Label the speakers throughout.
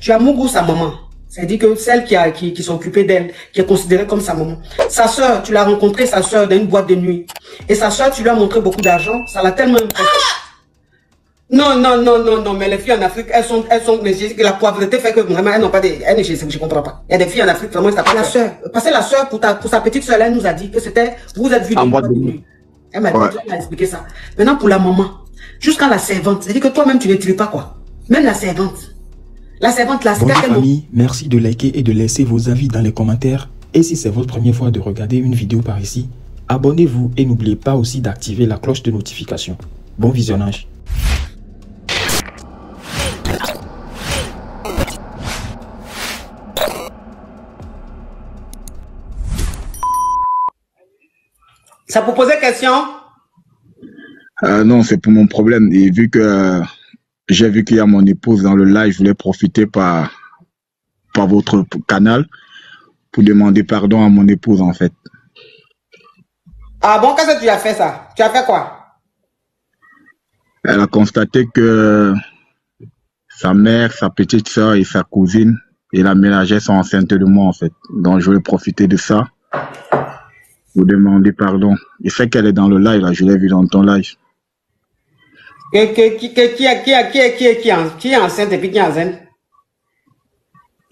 Speaker 1: tu as Mougou, sa maman. C'est-à-dire que celle qui s'est occupée d'elle, qui est considérée comme sa maman. Sa sœur, tu l'as rencontrée, sa sœur, dans une boîte de nuit. Et sa sœur, tu lui as montré beaucoup d'argent. Ça l'a tellement impressionné. Non, mais les filles en Afrique, elles sont, mais la pauvreté fait que vraiment, elles n'ont pas des, je comprends pas. Il y a des filles en Afrique, vraiment, ça pas la sœur. Parce que la sœur, pour sa petite sœur, elle nous a dit que c'était, vous êtes vu dans une boîte de nuit. Elle m'a dit, elle m'a expliqué ça. Maintenant, pour la maman, jusqu'à la servante, c'est-à-dire que toi-même, tu ne tires pas, quoi. Même la servante. La servante, là, c'est
Speaker 2: bonjour famille, merci de liker et de laisser vos avis dans les commentaires. Et si c'est votre première fois de regarder une vidéo par ici, abonnez-vous et n'oubliez pas aussi d'activer la cloche de notification. Bon visionnage.
Speaker 1: Ça pour poser question?
Speaker 3: Non, c'est pour mon problème. Et vu que j'ai vu qu'il y a mon épouse dans le live, je voulais profiter par votre canal pour demander pardon à mon épouse, en fait.
Speaker 1: Ah bon, qu'est-ce que tu as fait ça? Tu as fait quoi?
Speaker 3: Elle a constaté que sa mère, sa petite soeur et sa cousine et la ménagère sont enceintes de moi, en fait. Donc, je voulais profiter de ça pour demander pardon. Je sais qu'elle est dans le live, là. Je l'ai vu dans ton live.
Speaker 1: Qui est enceinte et puis qui est enceinte?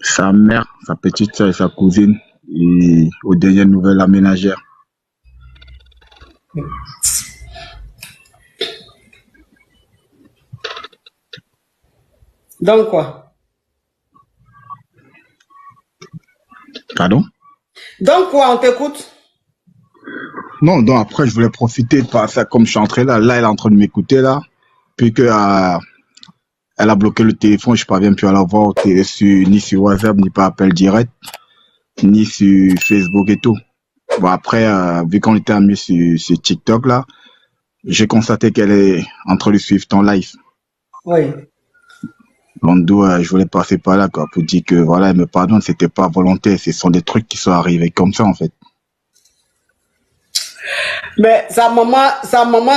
Speaker 3: Sa mère, sa petite soeur et sa cousine. Et aux dernières nouvelles, la ménagère.
Speaker 1: Donc quoi?
Speaker 3: Pardon?
Speaker 1: Donc quoi, on t'écoute?
Speaker 3: Non, donc après, je voulais profiter de ça comme je suis entré là. Là, elle est en train de m'écouter là. Puis que elle a bloqué le téléphone, je ne parviens plus à la voir ni sur WhatsApp, ni par appel direct, ni sur Facebook et tout. Bon, après, vu qu'on était amis sur TikTok là, j'ai constaté qu'elle est en train de suivre ton live.
Speaker 1: Oui.
Speaker 3: Donc, je voulais passer par là quoi, pour dire que voilà, elle me pardonne, c'était pas volontaire, ce sont des trucs qui sont arrivés comme ça en fait.
Speaker 1: Mais sa maman,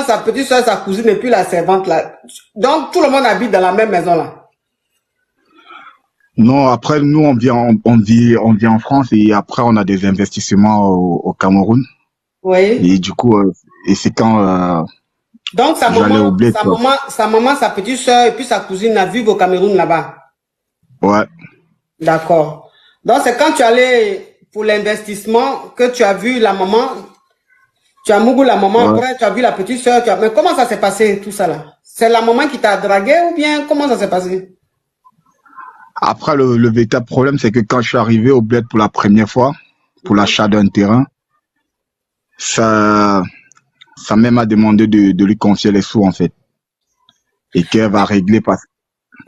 Speaker 1: sa petite soeur, sa cousine et puis la servante là. Donc tout le monde habite dans la même maison là.
Speaker 3: Non, après nous on vit en France et après on a des investissements au Cameroun.
Speaker 1: Oui.
Speaker 3: Et du coup, et c'est quand
Speaker 1: donc sa maman, sa petite soeur et puis sa cousine vivent au Cameroun là-bas.
Speaker 3: Ouais.
Speaker 1: D'accord. Donc c'est quand tu allais pour l'investissement que tu as vu la maman. Tu as Mougou la maman, ouais. Après tu as vu la petite soeur. Mais comment ça s'est passé tout ça là? C'est la maman qui t'a dragué ou bien comment ça s'est passé?
Speaker 3: Après, le véritable problème, c'est que quand je suis arrivé au bled pour la première fois, pour l'achat d'un terrain, sa mère m'a demandé de lui confier les sous en fait. Et qu'elle va régler parce...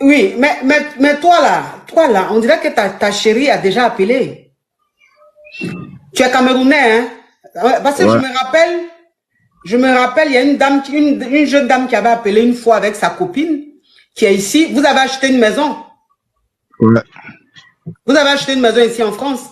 Speaker 1: Oui, mais toi là, on dirait que ta chérie a déjà appelé. Tu es Camerounais, hein? Parce que ouais. je me rappelle, il y a une dame, une jeune dame qui avait appelé une fois avec sa copine, qui est ici. Vous avez acheté une maison?
Speaker 3: Ouais.
Speaker 1: Vous avez acheté une maison ici en France?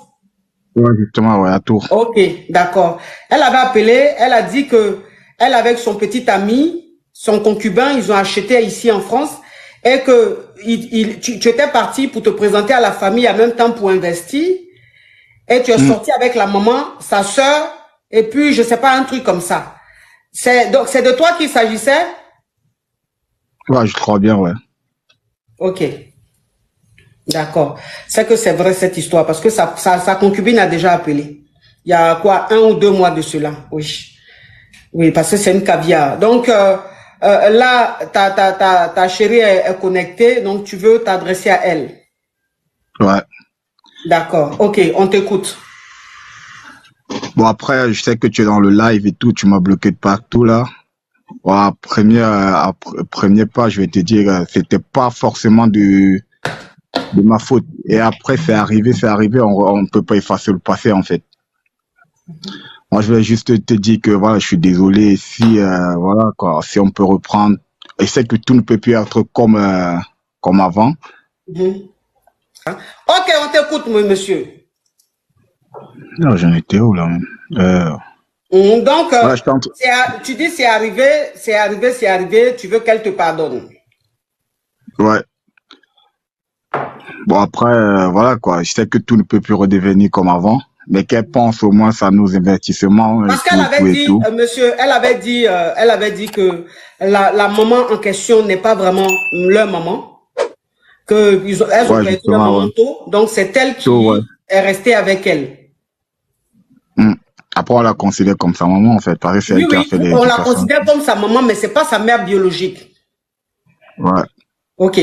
Speaker 3: Ouais, justement, ouais, à Tours.
Speaker 1: Ok, d'accord. Elle avait appelé, elle a dit que elle avec son petit ami, son concubin, ils ont acheté ici en France et que tu étais parti pour te présenter à la famille en même temps pour investir et tu es sorti avec la maman, sa soeur. Et puis, je sais pas, un truc comme ça. Donc, c'est de toi qu'il s'agissait?
Speaker 3: Ouais, je crois bien, ouais.
Speaker 1: Ok. D'accord. C'est que c'est vrai cette histoire parce que sa concubine a déjà appelé. Il y a quoi, 1 ou 2 mois de cela. Oui. Oui, parce que c'est une caviar. Donc, là, ta chérie est connectée, donc tu veux t'adresser à elle.
Speaker 3: Ouais.
Speaker 1: D'accord. Ok, on t'écoute.
Speaker 3: Bon, après, je sais que tu es dans le live et tout, tu m'as bloqué de partout, là. Bon, premier pas, je vais te dire, c'était pas forcément de ma faute. Et après, c'est arrivé, on ne peut pas effacer le passé, en fait. Moi, je vais juste te dire que, voilà, je suis désolé si, voilà, quoi, si on peut reprendre. Et c'est que tout ne peut plus être comme avant.
Speaker 1: Ok, on t'écoute, monsieur.
Speaker 3: Non, j'en étais où là même
Speaker 1: donc, voilà, tu dis c'est arrivé, tu veux qu'elle te pardonne.
Speaker 3: Ouais. Bon, après, voilà quoi. Je sais que tout ne peut plus redevenir comme avant, mais qu'elle pense au moins à nos investissements
Speaker 1: Parce qu'elle avait dit, monsieur, elle avait dit que la maman en question n'est pas vraiment leur maman, que elles ont perdu leur maman tôt, donc c'est elle qui est restée avec elle.
Speaker 3: Après, on la considère comme sa maman, en fait, parce que c'est elle qui a fait les
Speaker 1: on la considère comme sa maman, mais c'est pas sa mère biologique.
Speaker 3: Ouais.
Speaker 1: Ok.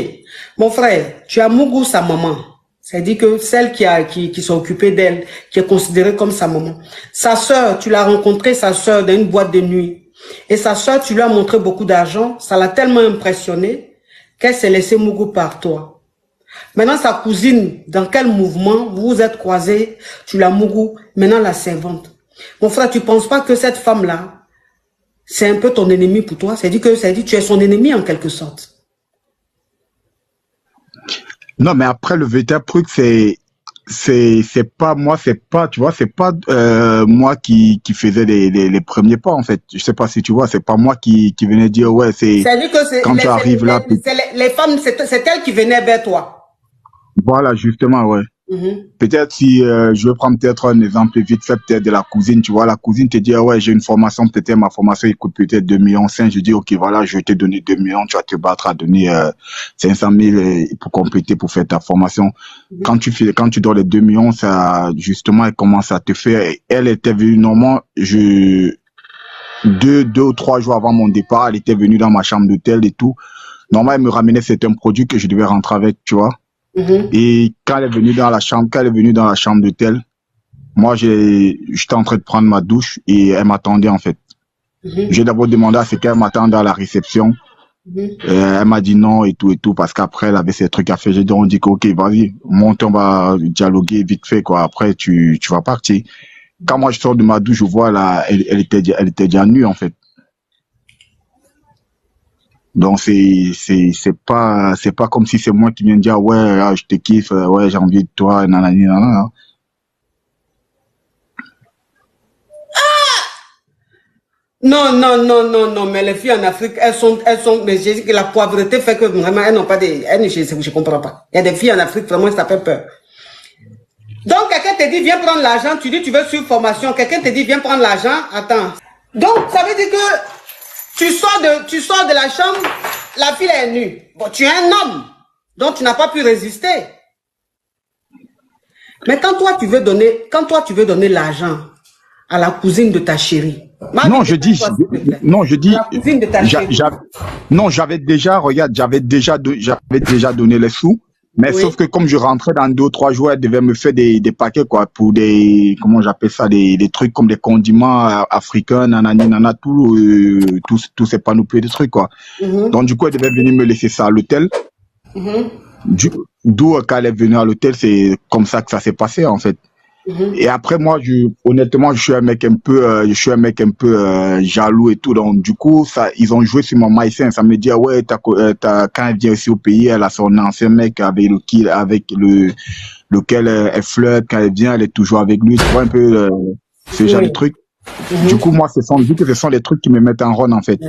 Speaker 1: Mon frère, tu as Mougou, sa maman. C'est-à-dire que celle qui s'est occupée d'elle, qui est considérée comme sa maman. Sa sœur, tu l'as rencontrée, sa sœur, dans une boîte de nuit. Et sa sœur, tu lui as montré beaucoup d'argent. Ça l'a tellement impressionnée qu'elle s'est laissée Mougou par toi. Maintenant, sa cousine, dans quel mouvement vous vous êtes croisés, tu l'as Mougou, maintenant la servante. Mon frère, tu ne penses pas que cette femme-là, c'est un peu ton ennemi pour toi? C'est-à-dire que tu es son ennemi en quelque sorte.
Speaker 3: Non, mais après, le véritable truc, c'est pas moi, c'est pas, tu vois, c'est pas moi qui faisais les premiers pas, en fait. Je sais pas si tu vois, c'est pas moi qui venais dire, ouais, c'est quand tu arrives là.
Speaker 1: Les femmes, c'est elles qui venaient vers toi.
Speaker 3: Voilà, justement, ouais. Peut-être si je veux prendre peut-être un exemple vite fait, peut-être de la cousine, tu vois, la cousine te dit, ah ouais, j'ai une formation, peut-être ma formation, il coûte peut-être 2,5 millions. Je dis, ok, voilà, je vais te donner 2 millions, tu vas te battre à donner 500 000 pour compléter, pour faire ta formation. Quand tu donnes les 2 millions, ça, justement, elle commence à te faire, elle était venue, normalement, deux ou 3 jours avant mon départ, elle était venue dans ma chambre d'hôtel et tout. Normalement, elle me ramenait certains produits que je devais rentrer avec, tu vois. Et quand elle est venue dans la chambre d'hôtel, moi, j'étais en train de prendre ma douche et elle m'attendait, en fait. J'ai d'abord demandé à ce qu'elle m'attende à la réception. Elle m'a dit non et tout, parce qu'après, elle avait ses trucs à faire. J'ai dit, on dit que, ok, vas-y, monte, on va dialoguer vite fait, quoi. Après, tu vas partir. Quand moi, je sors de ma douche, je vois là, elle était déjà nue, en fait. Donc c'est pas comme si c'est moi qui viens de dire ouais ah, je te kiffe ouais j'ai envie de toi nanani nanana.
Speaker 1: Non, mais les filles en Afrique, elles sont, mais j'ai dit que la pauvreté fait que vraiment, elles n'ont pas je comprends pas. Il y a des filles en Afrique, vraiment, ça fait peur. Donc, quelqu'un te dit, viens prendre l'argent, tu dis, tu veux suivre formation, quelqu'un te dit, viens prendre l'argent, attends. Donc, ça veut dire que, tu sors de la chambre, la fille est nue. Bon, tu es un homme, donc tu n'as pas pu résister. Mais quand toi tu veux donner l'argent à la cousine de ta chérie.
Speaker 3: Non, je dis, la cousine de ta chérie. Non, j'avais déjà donné les sous. Mais oui. Sauf que comme je rentrais dans 2 ou 3 jours, elle devait me faire des paquets, quoi, pour comment j'appelle ça, des trucs comme des condiments africains, nanani, nana, tous ces panoplies de trucs, quoi. Donc, du coup, elle devait venir me laisser ça à l'hôtel. D'où, quand elle est venue à l'hôtel, c'est comme ça que ça s'est passé, en fait. Et après, moi, honnêtement, je suis un mec un peu jaloux et tout. Donc, du coup, ils ont joué sur mon maïsien. Ça me dit, ouais, quand elle vient ici au pays, elle a son ancien mec avec lequel elle flirte. Quand elle vient, elle est toujours avec lui. Tu vois un peu ce genre de truc. Du coup, moi, ce sont des trucs qui me mettent en rôle, en fait.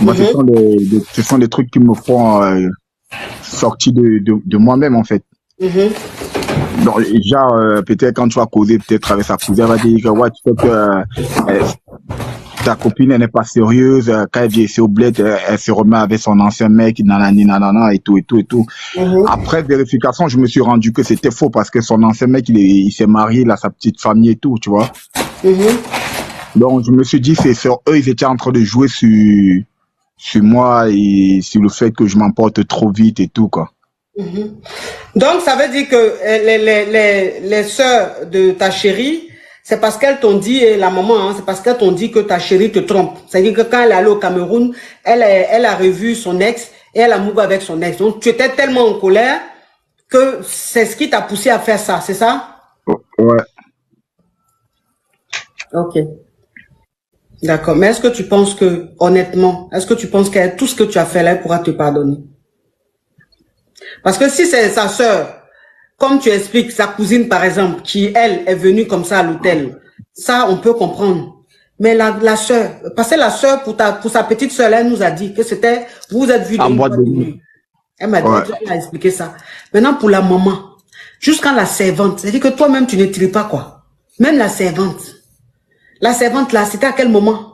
Speaker 3: Moi, ce sont des trucs qui me font sortir de moi-même, en fait. Donc, genre, peut-être quand tu vas causer, peut-être avec sa cousine, elle va dire que ouais, tu sais que ta copine, elle n'est pas sérieuse. Quand elle vient ici au bled, elle se remet avec son ancien mec, nanani, nanana, et tout. Après vérification, je me suis rendu que c'était faux parce que son ancien mec, il s'est marié, il a sa petite famille et tout, tu vois. Donc, je me suis dit, c'est sur eux, ils étaient en train de jouer sur moi et sur le fait que je m'emporte trop vite et tout, quoi.
Speaker 1: Donc, ça veut dire que les sœurs de ta chérie, c'est parce qu'elles t'ont dit, et la maman, hein, c'est parce qu'elles t'ont dit que ta chérie te trompe. C'est-à-dire que quand elle est allée au Cameroun, elle a revu son ex et elle a mouru avec son ex. Donc, tu étais tellement en colère que c'est ce qui t'a poussé à faire ça, c'est ça?
Speaker 3: Ouais.
Speaker 1: Ok. D'accord. Mais est-ce que tu penses que, honnêtement, que tout ce que tu as fait là, elle pourra te pardonner? Parce que si c'est sa sœur, comme tu expliques, sa cousine par exemple, qui elle est venue comme ça à l'hôtel, ça on peut comprendre. Mais la sœur, parce que la sœur pour sa petite sœur, elle nous a dit que c'était, vous êtes vus en boîte de nuit.
Speaker 3: Ouais.
Speaker 1: Elle a expliqué ça. Maintenant, pour la maman, jusqu'à la servante, c'est-à-dire que toi-même, tu ne tires pas, quoi. Même la servante. La servante, là, c'était à quel moment?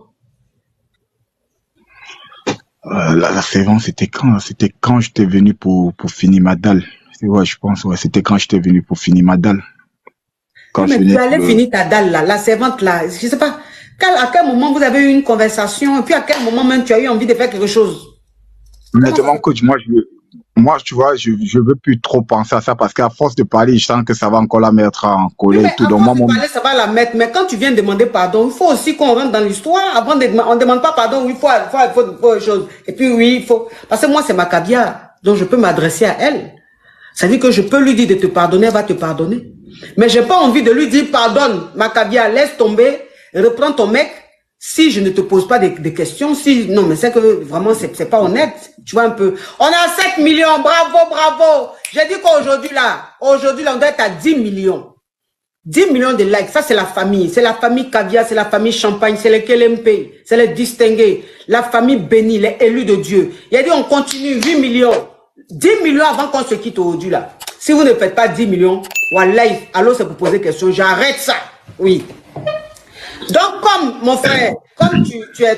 Speaker 3: La saison, c'était quand? C'était quand j'étais venu pour finir ma dalle. Ouais, je pense, ouais, c'était quand j'étais venu pour finir ma dalle.
Speaker 1: Oui,
Speaker 3: Quand je
Speaker 1: mais tu
Speaker 3: venais
Speaker 1: allais finir ta dalle, là. La servante, là. Je sais pas. À quel moment vous avez eu une conversation, et puis à quel moment même tu as eu envie de faire quelque chose? Comment ça?
Speaker 3: Honnêtement, coach, moi, tu vois, je veux plus trop penser à ça parce qu'à force de parler, je sens que ça va encore la mettre en
Speaker 1: Oui,
Speaker 3: colère
Speaker 1: mais
Speaker 3: et tout.
Speaker 1: à
Speaker 3: Donc,
Speaker 1: force
Speaker 3: moi,
Speaker 1: de parler, ça va la mettre. Mais quand tu viens demander pardon, il faut aussi qu'on rentre dans l'histoire. On ne demande pas pardon, oui, faut une chose. Et puis, oui, il faut. Parce que moi, c'est ma caviar. Donc, je peux m'adresser à elle. Ça veut dire que je peux lui dire de te pardonner, elle va te pardonner. Mais j'ai pas envie de lui dire, pardonne, ma caviar, laisse tomber, reprends ton mec. Si je ne te pose pas des questions, si, non, mais c'est que vraiment, c'est pas honnête. Tu vois un peu. On a 7 millions, bravo, bravo. J'ai dit aujourd'hui là, on doit être à 10 millions. 10 millions de likes, ça c'est la famille. C'est la famille caviar, c'est la famille champagne, c'est les KLMP, c'est les distingués, la famille bénie, les élus de Dieu. Il a dit on continue, 8 millions. 10 millions avant qu'on se quitte aujourd'hui là. Si vous ne faites pas 10 millions, wallahi, alors c'est pour poser question. J'arrête ça. Oui. Donc, comme mon frère, comme tu es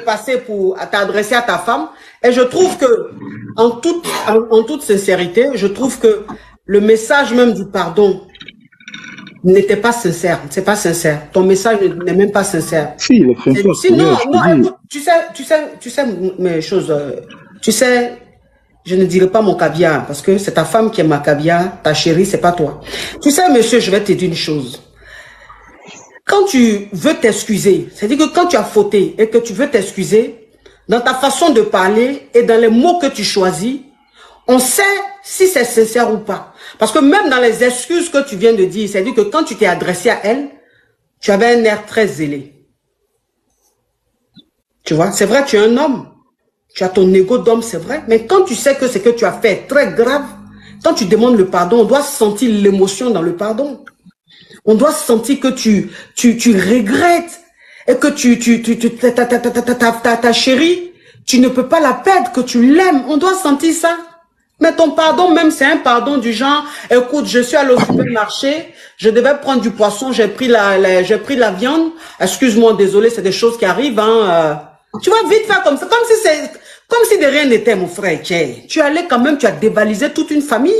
Speaker 1: passé pour t'adresser à ta femme, et je trouve que, en toute sincérité, je trouve que le message même du pardon n'était pas sincère. C'est pas sincère. Ton message n'est même pas sincère.
Speaker 3: si, il est sincère.
Speaker 1: Non,
Speaker 3: Je
Speaker 1: non,
Speaker 3: te dis.
Speaker 1: écoute, tu sais mes choses, tu sais, je ne dirai pas mon caviar, parce que c'est ta femme qui est ma caviar, ta chérie, c'est pas toi. Tu sais, monsieur, je vais te dire une chose. Quand tu veux t'excuser, c'est-à-dire que quand tu as fauté et que tu veux t'excuser, dans ta façon de parler et dans les mots que tu choisis, on sait si c'est sincère ou pas. Parce que même dans les excuses que tu viens de dire, c'est-à-dire que quand tu t'es adressé à elle, tu avais un air très zélé. Tu vois, c'est vrai, tu es un homme. Tu as ton ego d'homme, c'est vrai. Mais quand tu sais que ce que tu as fait est très grave, quand tu demandes le pardon, on doit sentir l'émotion dans le pardon. On doit sentir que tu regrettes et que ta chérie, tu ne peux pas la perdre, que tu l'aimes. On doit sentir ça. Mais ton pardon, même, c'est un pardon du genre, écoute, je suis allé au supermarché, je devais prendre du poisson, j'ai pris la viande. Excuse-moi, désolé, c'est des choses qui arrivent, hein. Tu vas vite faire comme ça, comme si de rien n'était, mon frère. Tu allais quand même, tu as dévalisé toute une famille.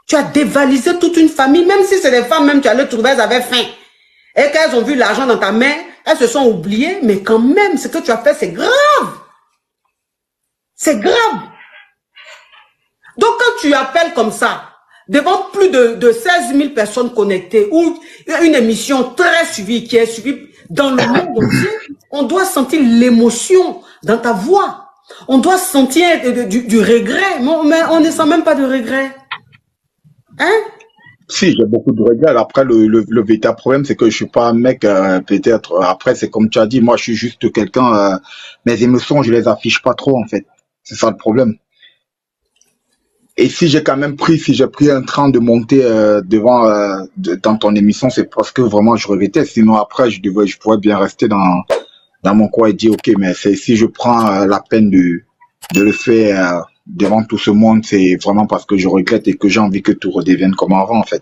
Speaker 1: Tu as dévalisé toute une famille, même si c'est des femmes, même tu allais trouver, elles avaient faim. Et qu'elles ont vu l'argent dans ta main, elles se sont oubliées, mais quand même, ce que tu as fait, c'est grave. C'est grave. Donc, quand tu appelles comme ça, devant plus de 16 000 personnes connectées, ou une émission très suivie, qui est suivie dans le monde entier, on doit sentir l'émotion dans ta voix. On doit sentir du regret, mais on ne sent même pas de regret. Hein?
Speaker 3: Si, j'ai beaucoup de regrets. Après, le véritable problème, c'est que je suis pas un mec, peut-être. Après, c'est comme tu as dit, moi, je suis juste quelqu'un. Mes émotions, je les affiche pas trop, en fait. C'est ça le problème. Et si j'ai pris un train de monter dans ton émission, c'est parce que vraiment je regrettais. Sinon, après, je pourrais bien rester dans mon coin et dire, ok, mais si je prends la peine de le faire devant tout ce monde, c'est vraiment parce que je regrette et que j'ai envie que tout redevienne comme avant, en fait.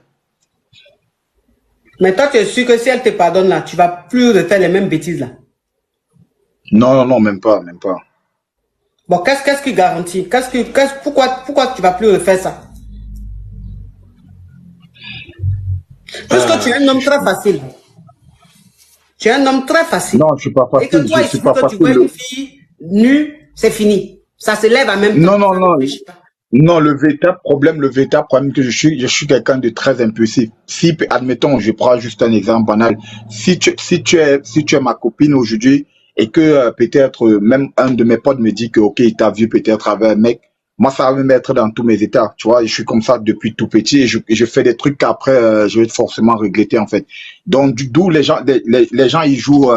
Speaker 1: Mais toi, tu es sûr que si elle te pardonne là, tu vas plus refaire les mêmes bêtises là.
Speaker 3: Non, non, non, même pas, même pas.
Speaker 1: Bon, qu'est-ce qui garantit? Pourquoi tu vas plus refaire ça? Puisque tu es un homme très facile. Tu es un homme très facile.
Speaker 3: Non, je suis pas
Speaker 1: Et que
Speaker 3: facile,
Speaker 1: toi,
Speaker 3: je
Speaker 1: il
Speaker 3: suis
Speaker 1: suffit
Speaker 3: pas
Speaker 1: que tu vois
Speaker 3: facile.
Speaker 1: une fille nue, c'est fini. Ça se lève en même temps.
Speaker 3: Non, non,
Speaker 1: Ça ne
Speaker 3: non.
Speaker 1: réfléchit pas.
Speaker 3: Non, le véritable problème que je suis quelqu'un de très impulsif. Si, admettons, je prends juste un exemple banal. Si tu es ma copine aujourd'hui et que peut-être même un de mes potes me dit que, ok, il t'a vu peut-être avec un mec, moi, ça va me mettre dans tous mes états. Tu vois, je suis comme ça depuis tout petit et je fais des trucs qu'après, je vais forcément regretter, en fait. Donc, d'où les gens, ils jouent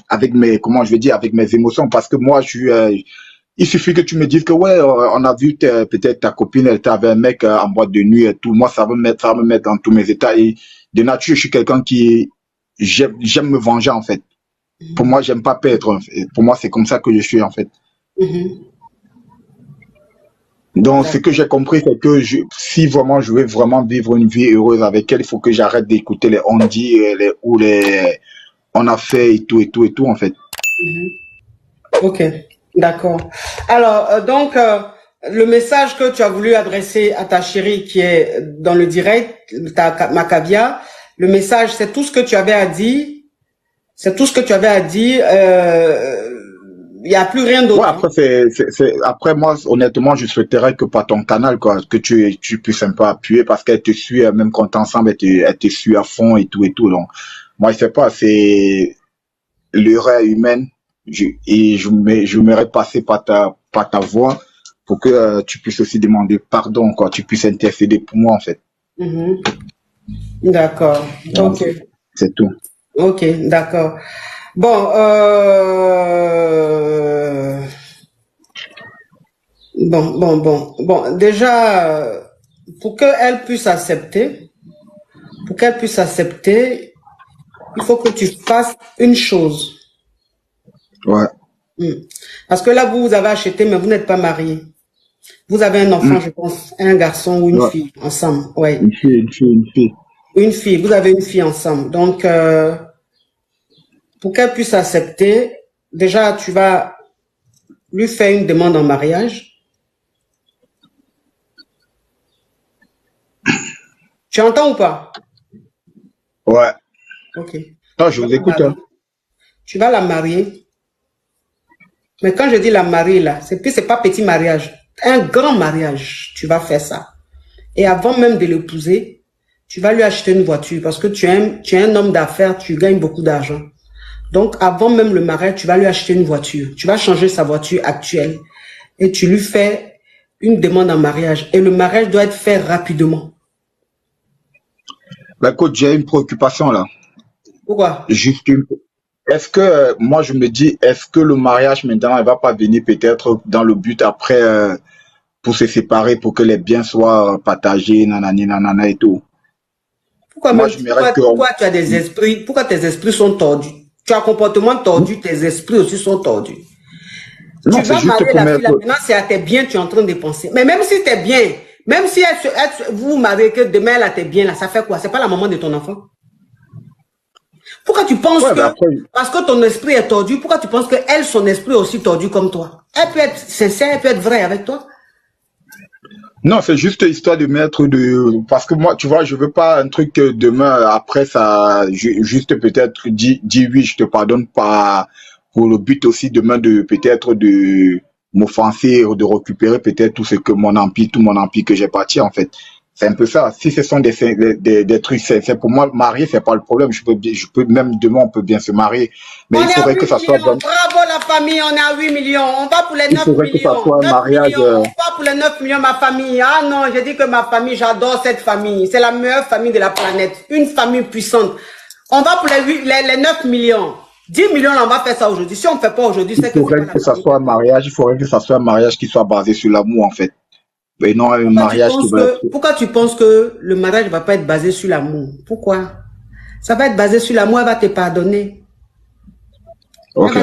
Speaker 3: avec comment je vais dire, avec mes émotions parce que moi, je suis, il suffit que tu me dises que ouais, on a vu peut-être ta copine, elle était avec un mec en boîte de nuit et tout. Moi, ça va me mettre dans tous mes états. Et de nature, je suis quelqu'un qui j'aime me venger en fait. Pour moi, j'aime pas perdre. Pour moi, c'est comme ça que je suis en fait.
Speaker 1: Mhm.
Speaker 3: Donc, ce que j'ai compris, c'est que si vraiment je veux vraiment vivre une vie heureuse avec elle, il faut que j'arrête d'écouter les on dit ou les on a fait et tout et tout et tout, en fait.
Speaker 1: Ok, d'accord. Alors, le message que tu as voulu adresser à ta chérie qui est dans le direct, Macavia, le message, c'est tout ce que tu avais à dire. C'est tout ce que tu avais à dire. Il n'y a plus rien d'autre.
Speaker 3: Ouais, après, moi, honnêtement, je souhaiterais que par ton canal, quoi, que tu puisses un peu appuyer parce qu'elle te suit, même quand t'es ensemble, elle te suit à fond et tout et tout. Donc, moi, je sais pas, c'est l'erreur humaine et je m'aurais passé par ta voix pour que tu puisses aussi demander pardon, quoi, tu puisses intercéder pour moi, en fait.
Speaker 1: D'accord. Ok.
Speaker 3: C'est tout.
Speaker 1: Ok, d'accord. Bon, bon. Déjà, pour qu'elle puisse accepter, il faut que tu fasses une chose.
Speaker 3: Ouais.
Speaker 1: Parce que là, vous avez acheté, mais vous n'êtes pas mariés. Vous avez un enfant, je pense, un garçon ou une fille ensemble. Ouais.
Speaker 3: Une fille.
Speaker 1: Une fille, vous avez une fille ensemble. Donc, pour qu'elle puisse accepter, déjà, tu vas lui faire une demande en mariage. Tu entends ou pas?
Speaker 3: Ouais.
Speaker 1: Ok.
Speaker 3: Non, je vous écoute. Hein.
Speaker 1: Tu vas la marier. Mais quand je dis la marier, là, c'est pas petit mariage. Un grand mariage, tu vas faire ça. Et avant même de l'épouser, tu vas lui acheter une voiture parce que tu es un homme d'affaires, tu gagnes beaucoup d'argent. Donc, avant même le mariage, tu vas lui acheter une voiture. Tu vas changer sa voiture actuelle et tu lui fais une demande en mariage. Et le mariage doit être fait rapidement.
Speaker 3: Bah, écoute, j'ai une préoccupation là.
Speaker 1: Pourquoi?
Speaker 3: Juste une. Est-ce que, moi je me dis, est-ce que le mariage maintenant, elle va pas venir peut-être dans le but après pour se séparer, pour que les biens soient partagés, nanani, nanana et tout.
Speaker 1: Pourquoi tu as des esprits, pourquoi tes esprits sont tordus? Tu as un comportement tordu, tes esprits aussi sont tordus.
Speaker 3: Non,
Speaker 1: tu vas marier la fille là, maintenant c'est à tes biens, tu es en train de penser. Mais même si tes biens, même si vous mariez que demain elle a tes biens là, ça fait quoi? C'est pas la maman de ton enfant? Pourquoi tu penses parce que ton esprit est tordu, pourquoi tu penses que elle, son esprit est aussi tordu comme toi? Elle peut être sincère, elle peut être vraie avec toi.
Speaker 3: Non, c'est juste histoire de mettre parce que moi, tu vois, je veux pas un truc que demain, après ça, juste peut-être dis oui, je te pardonne pas pour le but aussi demain de peut-être de m'offenser ou de récupérer peut-être tout tout mon empire que j'ai bâti en fait. C'est un peu ça. Si ce sont des trucs, c'est pour moi, marier, c'est pas le problème. Je peux même demain, on peut bien se marier. Mais il faudrait que ça soit
Speaker 1: bon. Bravo la famille, on est à 8 millions. On va pour les 9 millions. Il faudrait que ça soit un mariage. On va pour les 9 millions, ma famille. Ah non, j'ai dit que ma famille, j'adore cette famille. C'est la meilleure famille de la planète. Une famille puissante. On va pour les 9 millions. 10 millions, on va faire ça aujourd'hui. Si on ne fait pas aujourd'hui, c'est que.
Speaker 3: Il faudrait que ça soit un mariage. Il faudrait que ça soit un mariage qui soit basé sur l'amour, en fait. Mais non, un mariage qui va être...
Speaker 1: Pourquoi tu penses que le mariage ne va pas être basé sur l'amour? Pourquoi? Ça va être basé sur l'amour, elle va te pardonner.
Speaker 3: Okay.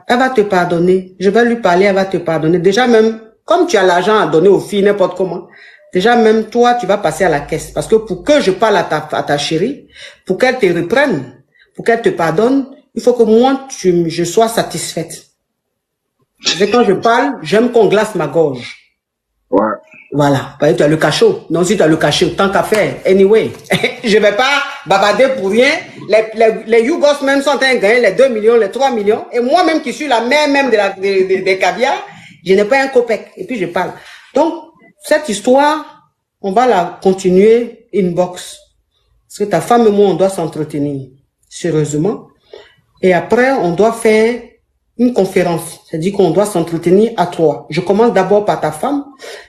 Speaker 1: Elle va te pardonner. Je vais lui parler, elle va te pardonner. Déjà même, comme tu as l'argent à donner aux filles, n'importe comment, déjà même toi, tu vas passer à la caisse. Parce que pour que je parle à ta chérie, pour qu'elle te reprenne, pour qu'elle te pardonne, il faut que moi, je sois satisfaite. Et quand je parle, j'aime qu'on glace ma gorge.
Speaker 3: Ouais.
Speaker 1: Voilà, tu as le cachot. Non, si tu as le cachot, tant qu'à faire. Anyway, je vais pas bavarder pour rien. Les Yougos même sont en train de gagner les 2 millions, les 3 millions. Et moi-même qui suis la mère même des caviars, je n'ai pas un copec. Et puis je parle. Donc, cette histoire, on va la continuer inbox. Parce que ta femme et moi, on doit s'entretenir sérieusement. Et après, on doit faire une conférence, c'est-à-dire qu'on doit s'entretenir à 3. Je commence d'abord par ta femme,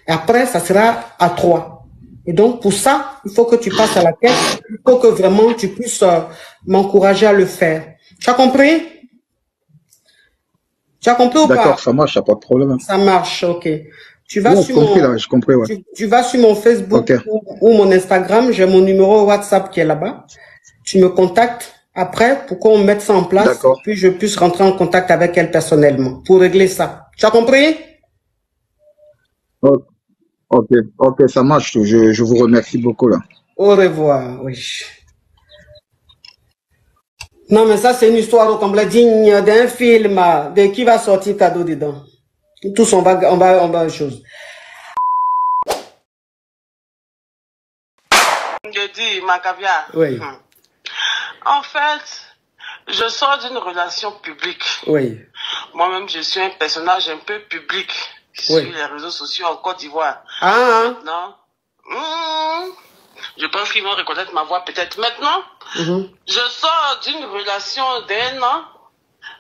Speaker 1: et après, ça sera à 3. Et donc, pour ça, il faut que tu passes à la caisse, il faut que vraiment tu puisses m'encourager à le faire. Tu as compris? Tu as compris ou pas?
Speaker 3: D'accord, ça marche, il n'y a pas de problème.
Speaker 1: Ça marche, ok. Tu vas sur
Speaker 3: tu
Speaker 1: vas sur mon Facebook ou mon Instagram, j'ai mon numéro WhatsApp qui est là-bas. Tu me contactes. Après, pour qu'on mette ça en place, puis je puisse rentrer en contact avec elle personnellement pour régler ça. Tu as compris?
Speaker 3: Ok, ok, ça marche. Je vous remercie beaucoup là.
Speaker 1: Au revoir, oui. Non, mais ça, c'est une histoire au complet digne d'un film. De qui va sortir cadeau dedans? Tous, on va chose.
Speaker 4: Je dis, Macavia.
Speaker 1: Oui.
Speaker 4: En fait, je sors d'une relation publique.
Speaker 1: Oui.
Speaker 4: Moi-même, je suis un personnage un peu public sur les réseaux sociaux en Côte d'Ivoire.
Speaker 1: Ah.
Speaker 4: Maintenant, je pense qu'ils vont reconnaître ma voix peut-être maintenant. Je sors d'une relation d'1 an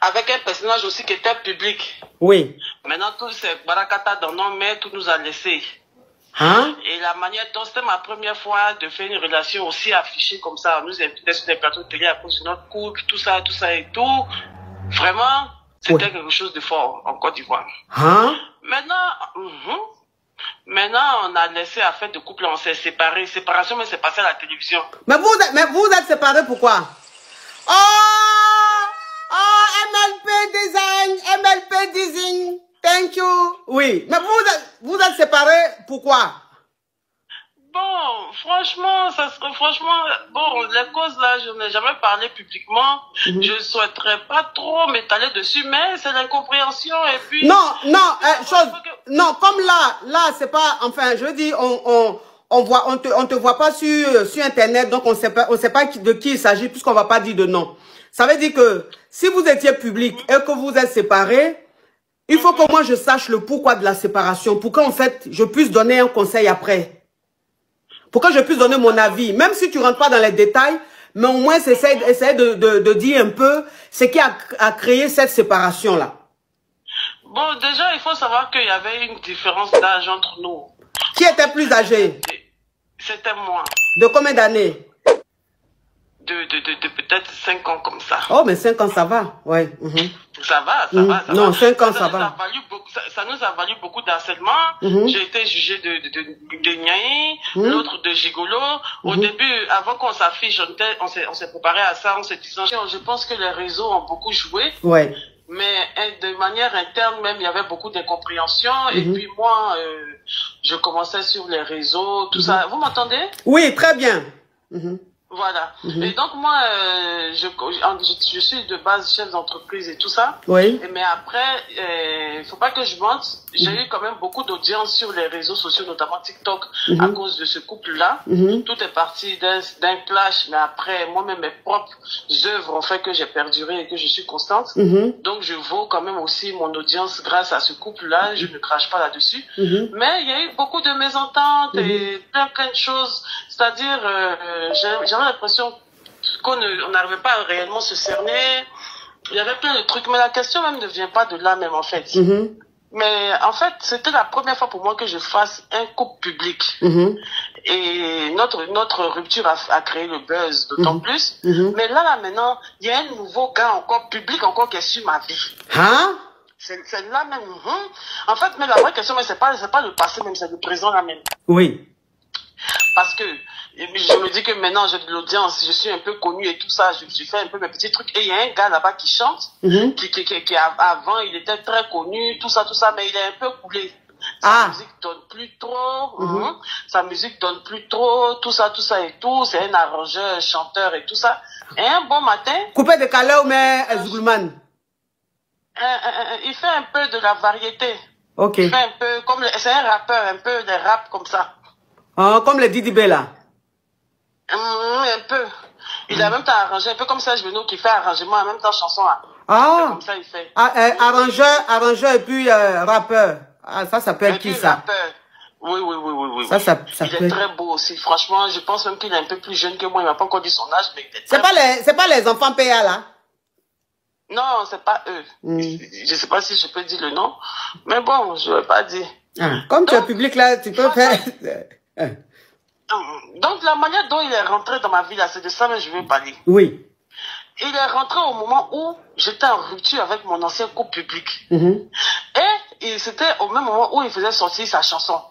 Speaker 4: avec un personnage aussi qui était public.
Speaker 1: Oui.
Speaker 4: Maintenant, tout ces barakata dans nos mains, tout nous a laissé.
Speaker 1: Hein?
Speaker 4: Et la manière dont c'était ma première fois de faire une relation aussi affichée comme ça, nous invitait sur des plateaux de télé à cause de notre couple, tout ça et tout. Vraiment, c'était quelque chose de fort en Côte d'Ivoire.
Speaker 1: Hein?
Speaker 4: Maintenant, on a laissé affaire de couple, on s'est séparés. Séparation, mais c'est passé à la télévision.
Speaker 1: Mais vous êtes séparés pourquoi? MLP Design, thank you. Oui, mais vous êtes séparés pourquoi?
Speaker 4: Bon, franchement, bon, les causes là, je n'ai jamais parlé publiquement. Je ne souhaiterais pas trop m'étaler dessus, mais c'est l'incompréhension et puis...
Speaker 1: Non, comme là, c'est pas, enfin, je dis, on te voit pas sur Internet, donc on sait pas de qui il s'agit, puisqu'on va pas dire de nom. Ça veut dire que si vous étiez public et que vous êtes séparés, il faut que moi je sache le pourquoi de la séparation, pour qu'en fait, je puisse donner un conseil après. Pour que je puisse donner mon avis, même si tu rentres pas dans les détails, mais au moins essayer de dire un peu ce qui a créé cette séparation-là.
Speaker 4: Bon, déjà, il faut savoir qu'il y avait une différence d'âge entre nous.
Speaker 1: Qui était plus âgé?
Speaker 4: C'était moi.
Speaker 1: De combien d'années?
Speaker 4: De peut-être 5 ans comme ça.
Speaker 1: Oh, mais 5 ans, ça va, ouais.
Speaker 4: Ça va.
Speaker 1: Non, 5 ans, ça va.
Speaker 4: Ça nous a valu beaucoup d'harcèlement. J'ai été jugé de Niaï, l'autre de gigolo. Au début, avant qu'on s'affiche, on s'est préparé à ça, on s'est dit, je pense que les réseaux ont beaucoup joué.
Speaker 1: Ouais.
Speaker 4: Mais de manière interne même, il y avait beaucoup d'incompréhension. Et puis moi, je commençais sur les réseaux, tout ça. Vous m'entendez?
Speaker 1: Oui, très bien.
Speaker 4: Voilà. Et donc moi, je suis de base chef d'entreprise et tout ça.
Speaker 1: Oui.
Speaker 4: Mais après, faut pas que je mente. J'ai eu quand même beaucoup d'audience sur les réseaux sociaux, notamment TikTok, à cause de ce couple-là. Tout est parti d'un clash, mais après, moi-même, mes propres œuvres ont fait que j'ai perduré et que je suis constante. Donc, je vaux quand même aussi mon audience grâce à ce couple-là. Je ne crache pas là-dessus. Mais il y a eu beaucoup de mésententes et plein de choses. C'est-à-dire, j'avais l'impression qu'on n'arrivait pas à réellement se cerner. Il y avait plein de trucs, mais la question même ne vient pas de là même en fait. Mais en fait, c'était la première fois pour moi que je fasse un couple public. Et notre rupture a créé le buzz d'autant plus. Mais là maintenant, il y a un nouveau gars encore public encore qui est sur ma vie.
Speaker 1: Hein?
Speaker 4: C'est là même. En fait, mais la vraie question, c'est pas le passé même, c'est le présent là même.
Speaker 1: Oui.
Speaker 4: Parce que je me dis que maintenant j'ai de l'audience, je suis un peu connue et tout ça, je fais un peu mes petits trucs. Et il y a un gars là-bas qui chante, qui avant il était très connu, tout ça, mais il est un peu coulé. Sa musique donne plus trop, sa musique donne plus trop, tout ça et tout. C'est un arrangeur, chanteur et tout ça. Et un bon matin...
Speaker 1: Coupé de Calais mais Zouglman.
Speaker 4: Il fait un peu de la variété.
Speaker 1: Ok.
Speaker 4: Il fait un peu comme... C'est un rappeur, un peu de rap comme ça.
Speaker 1: Comme le Didi Bella.
Speaker 4: Un peu. Il a même temps arrangé, un peu comme Serge Benoît qui fait arrangement en même temps chanson. Comme ça, il fait.
Speaker 1: Arrangeur et puis rappeur. Ça s'appelle qui ça?
Speaker 4: Rappeur. Oui.
Speaker 1: Ça
Speaker 4: il est très beau aussi. Franchement, je pense même qu'il est un peu plus jeune que moi. Il m'a pas encore dit son âge, mais il est
Speaker 1: c'est pas les enfants PA là?
Speaker 4: Non, c'est pas eux. Je sais pas si je peux dire le nom. Mais bon, je vais pas dire.
Speaker 1: Comme tu es public là, tu peux faire...
Speaker 4: Donc, la manière dont il est rentré dans ma vie, là, c'est de ça que je veux parler.
Speaker 1: Oui.
Speaker 4: Il est rentré au moment où j'étais en rupture avec mon ancien couple public. Et c'était au même moment où il faisait sortir sa chanson.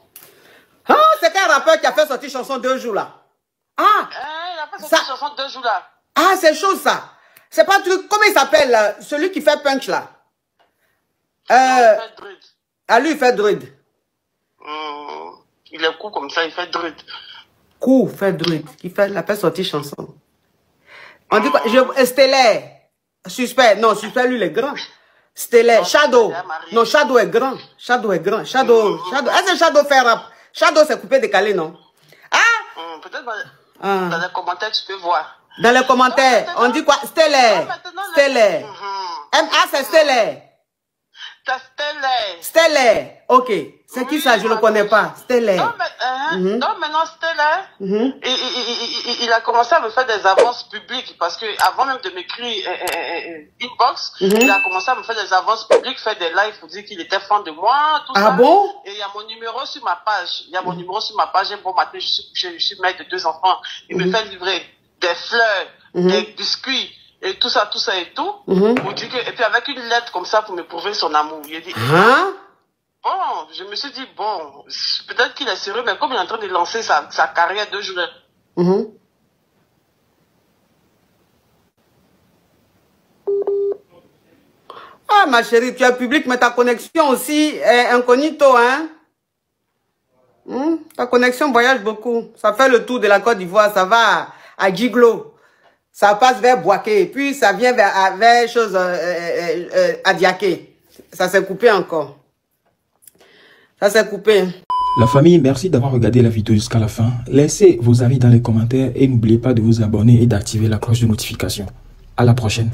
Speaker 1: C'était un rappeur qui a fait sortir chanson 2 jours là.
Speaker 4: Il a fait sortir chanson 2 jours là.
Speaker 1: C'est chaud ça. C'est pas un truc... Comment il s'appelle là? Celui qui fait punch là.
Speaker 4: Il fait dread.
Speaker 1: Lui, il fait dread.
Speaker 4: Il est cool comme ça, il fait druid.
Speaker 1: Cool, fait druid. Il fait sortir chanson. On dit quoi? Stellaire. Suspect. Non, Suspect, lui, il est grand. Stellaire. Shadow. Non, Shadow est grand. Shadow est grand. Shadow. Est-ce que Shadow fait rap? Shadow, c'est coupé, décalé, non? Ah!
Speaker 4: Peut-être dans les commentaires, tu peux voir.
Speaker 1: Dans les commentaires, on dit quoi? Stellaire. Stellaire. C'est Stellaire. Stellaire. Ok. C'est qui ça? Je ne le connais pas. Stellaire.
Speaker 4: Donc maintenant, Stellaire, il a commencé à me faire des avances publiques parce que avant même de m'écrire inbox, il a commencé à me faire des avances publiques, faire des lives pour dire qu'il était fan de moi, tout ça.
Speaker 1: Ah bon?
Speaker 4: Et il y a mon numéro sur ma page. Il y a mon numéro sur ma page. Un bon matin, je suis couché, je suis mère de 2 enfants. Il me fait livrer des fleurs, des biscuits. Et tout ça et tout, pour dire que, et puis avec une lettre comme ça pour me prouver son amour. Il a dit, bon, je me suis dit, bon, peut-être qu'il est sérieux, mais comme il est en train de lancer sa carrière 2 jours.
Speaker 1: Ah, ma chérie, tu es public, mais ta connexion aussi est incognito, hein? Ta connexion voyage beaucoup. Ça fait le tour de la Côte d'Ivoire, ça va à Giglo. Ça passe vers Boaké, puis ça vient vers chose à Diaké. Ça s'est coupé encore. Ça s'est coupé.
Speaker 2: La famille, merci d'avoir regardé la vidéo jusqu'à la fin. Laissez vos avis dans les commentaires et n'oubliez pas de vous abonner et d'activer la cloche de notification. À la prochaine.